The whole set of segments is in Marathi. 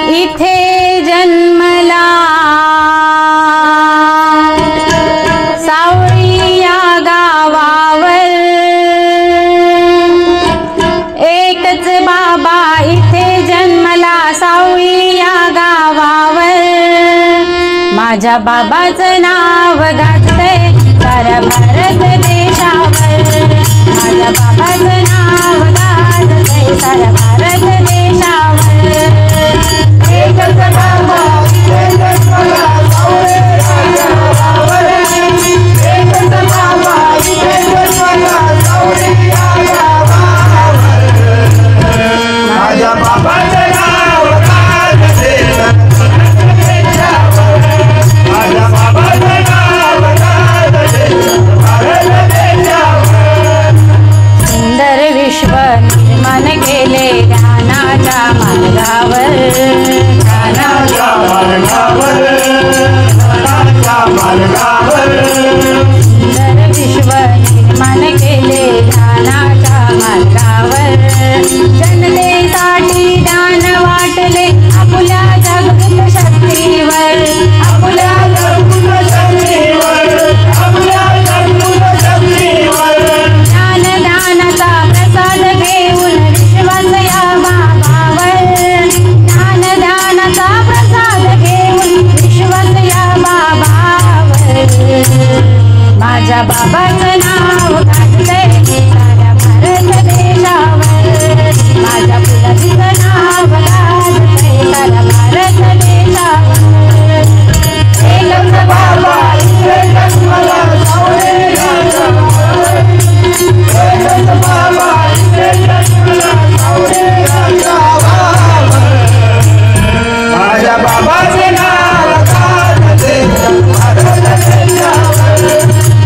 इथे जन्मला सावळी या गावावर एकच बाबा इथे जन्मला सावळी या गावावर माझ्या बाबाचं नाव गाजतंय साऱ्या भारत देशावर माझ्या बाबाचं नाव गाजतंय साऱ्या भारत देशावर एकच बाबा इथे जन्मला सावळी या गावावर एकच बाबा इथे जन्मला सावळी या गावावर माझ्या बाबाचं नाव गाजतंय माझ्या बाबाचं नाव गाजतंय भारत देशावर सुंदर विश्व निर्माण केले ध्यानाच्या मार्गावर ध्यानाच्या मार्गावर ध्यानाच्या मार्गावर सुंदर विश्व निर्माण केले ध्यानाच्या मार्गावर जनतेसाठी ध्यान वाटले आपल्या जागृत शक्तीवर आपल्या जागृत शक्तीवर आपल्या जागृत शक्तीवर ज्ञानाचा प्रसाद घेऊन विश्वास या बाबावर ज्ञानाचा प्रसाद घेऊन विश्वास या बाबावर माझ्या बाबाचं नाव गाजतंय साऱ्या भारत देशावर माझ्या फुलाचं नाव गाजतंय साऱ्या भारत देशावर एकच बाबा इथे जन्मला सावळी या गावावर एकच बाबा इथे जन्मला सावळी या गावावर माझ्या बाबाचे नाव गाजतंय भारत देशावर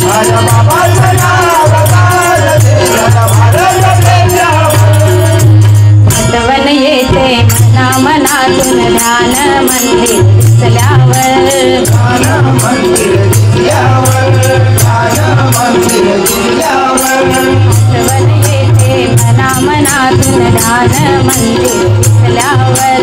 माझ्या बाबाचं नाव गाजतंय भारत देशावर आठवण येते मनातून ध्यान मंदिर दिसल्यावर ध्यान मंदिर दिसल्यावर ध्यान मंदिर दिसल्यावर आठवण येते मनातून ध्यान मंदिर दिसल्यावर